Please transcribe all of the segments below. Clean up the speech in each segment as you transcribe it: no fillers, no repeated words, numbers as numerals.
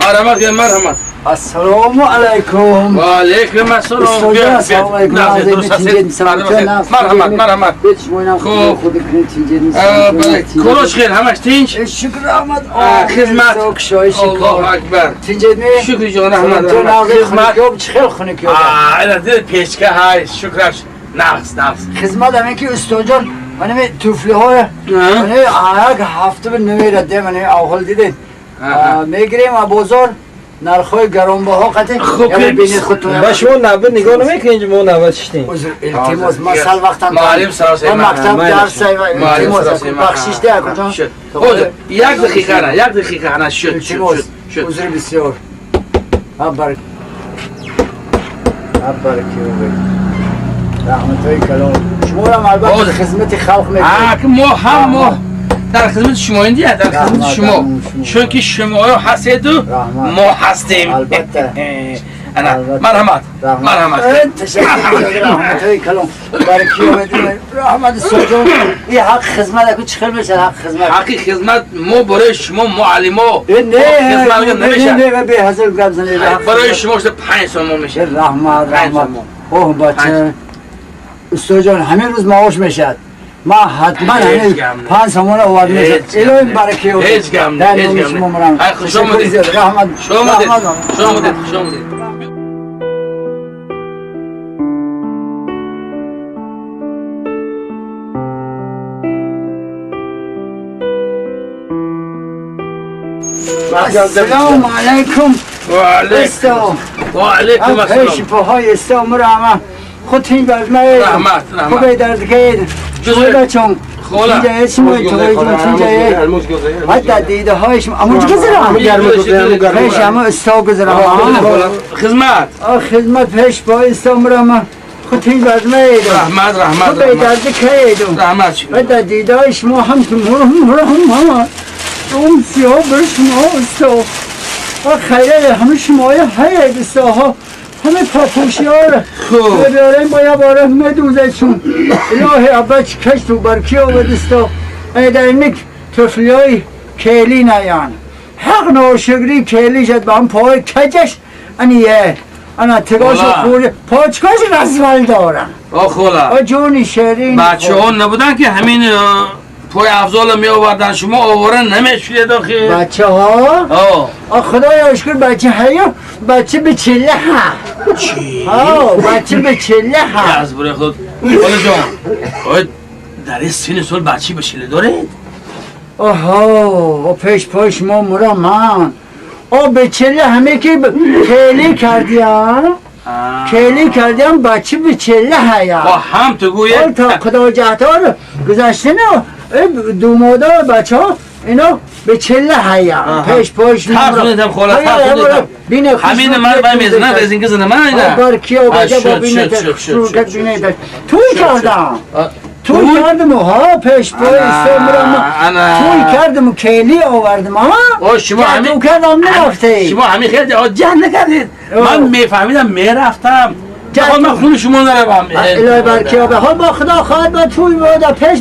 مرحمت کن مرحمت. السلام علیکم. و علیکم السلام. بیا مرحمت. خوب. کلوش خیر همش تینج. شکر احمد. خدمت. الله اکبر. تینجید می؟ شکر جان احمد. خدمت. چخیل خونه کیو؟ اینا دل پیشکه های شکرش. نفس. خدمت همین که استاجان منم توفلی های من یک هفته به نمیرده من اول دیدید میگیریم بازار نرخ‌های گرانبها قطعه یا ببینید خودتون با شما نوبت نگاه نمیکنید اینجا ما نوبت شدیم التماس مسئله وقتا معلم سراسری مکتب درس التماس بخشش ده کجا خود یک دقیقه نه شد عذر بسیار برکه رحمتای کلام شما را البته خدمت خلق میکنید ما در خدمت شما اندیه در خدمت شما چون که شما هستید و ما هستیم البته مرحمت تشکر رحمتای کلام برکی اومدید رحمت سوجان این حق خدمت اکو چخیل میشه حق خدمت ما برای شما معلمو نه به هزار گرم زنید برای شما 5 سوم میشه رحمت اوه بچه استاد جان همین روز معاش میشد ما حتما همین 5 سوم آورد میشد الهی برکه او هیچ گم خوش آمدید رحمت خوش آمدید السلام علیکم و علیکم السلام شفاهای استام رحمت خود تین برزمه رحمت خوبه درد که جوزه چون اینجا اسمو توی جون اینجا حتی دیده هایش اموج گذرم پیش همه استا گذرم خدمت پیش با استام رحمت خود تین برزمه رحمت خوبه درد که حتی دیده هایش ما هم اون سیاه برش ما استا خیلی همه شمایه هایی استاها همه پاپوشی ها را بیاریم با یه باره مدوزه چون الهی عبا چی کش تو برکی آمد استا در اینک طفلی های کلی نیان حق ناشگری کلی شد با هم پای کجش انیه انا تگاش خوری پاچکاش رسول دارن خولا جونی شیرین بچه ها نبودن که همین پای افضال می آوردن شما آوردن نمیشویه داخل بچه ها؟ خدای اشکر بچه هیا بچه به چله ها چی؟ بچه به چله ها از برای خود حالا جان در این سین سال بچه به چله دارید؟ آها پیش ما مرا من به چله همه که کلی کردیم بچه به چله هیا با هم تو گویه تا خدا جهتار گذشته نه دو مادر بچه ها اینا به چله هیا پیش تفصیلیدم خوالا همین من باید میزنم رزین که زنم اینا برکی ها بجه با بینه توی کردم ها پیش توی کردم کلی آوردم ها شما همین نرفته شما همین خیلی جهن نکردید من میفهمیدم میرفتم من خون شما نروم الهی برکی ها به با خدا خواهد با توی بادا پیش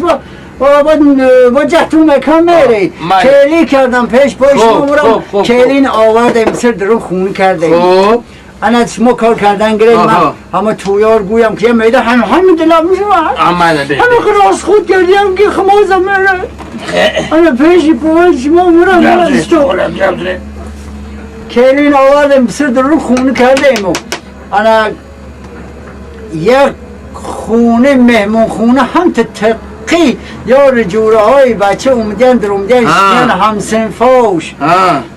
با جهتون مکان میری کلی کردم پیش شما کلین آوردم سر درون خون کردم انا شما کار کردن گرید من همه تویار گویم که میده همه دلم میشه همه راست خود کردیم که خمازم میره انا پیش شما مرم استو کلین آوردم سر درون خون کردم انا یک خونه مهمون خونه هم تقی یار جوره های بچه اومدن در اومدن شدن همسنفاش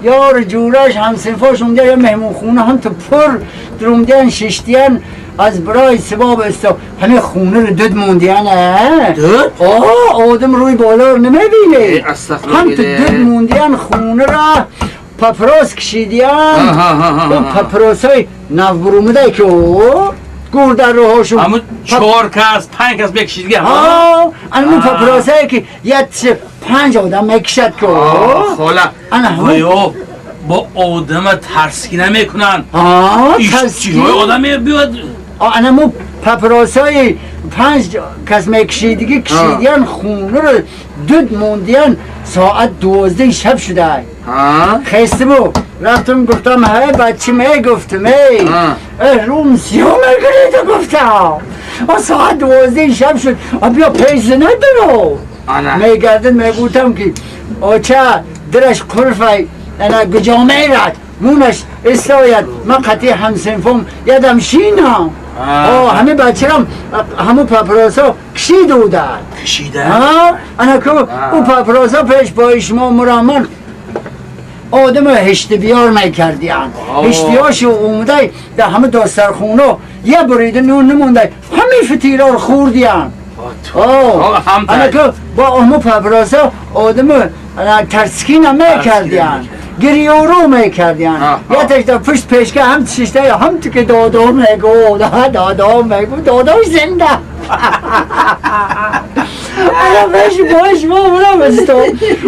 یار جورهش همسنفاش اومدن یا مهمون خونه هم تو پر در اومدن ششتین از برای سباب استا همه خونه رو دود موندین آدم روی بالا رو نمیبینه هم تو دود موندین خونه را پپراس کشیدین اون پپراس های نو برومده که گور در روحاشون همون 4 کس 5 کس بکشید دیگه اون پپراسه ای که یه 5 آدم میکشد که خلا با آدم ترسکی نمیکنن چی های آدم بیاد آنمو پپراسای 5 کس میکشیدگی کشیدیان خونه رو دود موندیان ساعت 12 شب شده خیسته بو رفتم گفتم های بچه می گفتم روم سیاه میگری تو گفتم ساعت 12 شب شد بیا پیز ندارو میگردن میگوتم که آچه درش قرفه انا گجامه رد مونش استاید ما قطعی همسنفم یادم شینم همه بچه‌ام همون پاپراسا کشیده بودن انا که اون پاپراسا پیش با شما مرامن آدم هشت بیار میکردیان هشتیاش اومده در همه داسترخونه یه بریده نون نمونده همه فتیرها رو خوردیان انا که با همون پاپراسا آدم ترسکین میکردیان گریورو میکردیان یا تشتا پشت پیشکه هم ششته هم تو که دادا میگو دادا میگو داداش زنده انا باش ما برام استو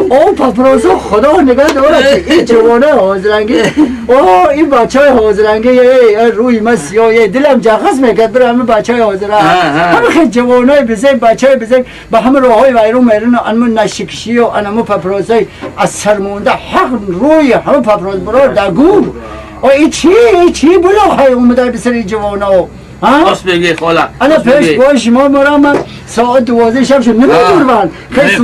او پاپراسا خدا نگاه داره این جوانه حاضرنگی این بچه های حاضرنگی روی ما سیاه دلم جغز میکرد برای همه بچه های حاضره همه خیلی جوانه های بزنگ بچه های بزنگ به همه راه های ویرون میرن انمون نشکشی و انمون پاپراسای از سرمونده حق روی همه پاپراس برار دگور این چی بلا های اومده بسر جوانه ها راست بگی خاله انا پیش باش ما مرام ساعت 12 شب شد نمیدونم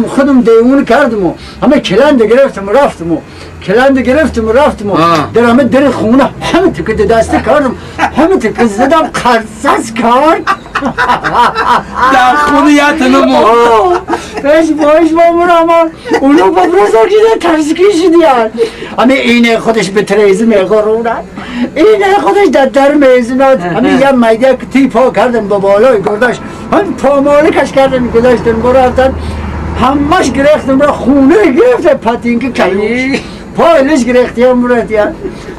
خودم دیوون کردم همه کلند گرفتم رفتم در همه در خونه همه تکه دست کردم همه تکه زدم قرصاص کرد در خونه یتنمو پیش باش ما مرام اونو با برزاگیده ترسکی شدیان همه اینه خودش به تریزی میخورونن اینه خودش در میزناد همه یه میده که تیپا کردن با بالای گرداش هم پامالکش کردن گذاشتن برفتن همش گرفتم را خونه گرفته پتینک کلیوش پایلش گرفتی هم برفتیم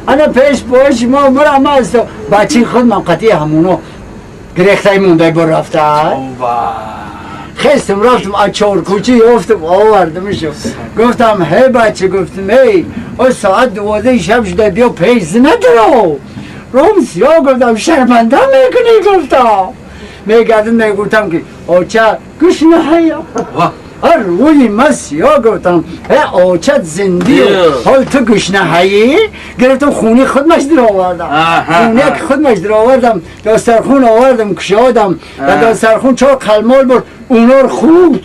انا پیش باش ما مرام است بچه خود من قطعی همونو گرفته مونده برفتن خستم رفتم از چارکوچی افتم آوردمشو گفتم هی بچه گفتم هی ساعت 12 شب شده بیا پیز ندارو روم سیاه گفتم شرمنده میکنی گفتم میگردم میگفتم که آچه گوش نهیا روی ما سیاه گفتم آچت زندی حال تو گوش نهایی گرفتم خونی خودمش در آوردم خونی که خودمش در آوردم داسترخون آوردم کشادم و داسترخون 4 قلمال برد اونا رو خورد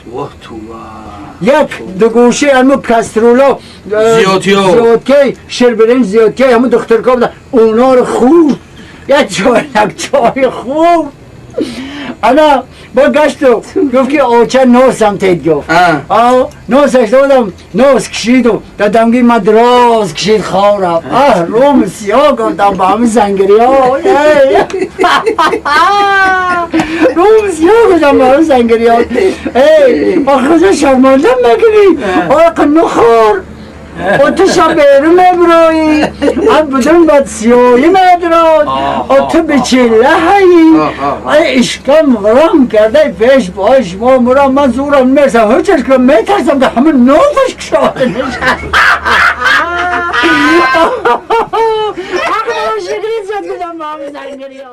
یک دو گوشه همون کسترولا زیادکی شربرنج زیادکی همون دخترکا بودن اونا رو خورد یک چای خورد انا با گشت و گفت که آچه نوسم تید گفت نوسش دادم نوس کشید و دادمگی مدراز کشید خوارم روم سیاه گفتم با همه زنگری ها روم سیاه گفتم با همه زنگری ها آخه شرمانده مگنی آقا نخور و تو شب بیرون میبروی بدون بد سیاهی میدرد و تو بچله هایی اشکم غرام کرده پیش باش ما مرام من زورم میرسم هرچش که میترسم که همه نوزش کشاده نشد آقا شکری زد کدام با همه زنگری ها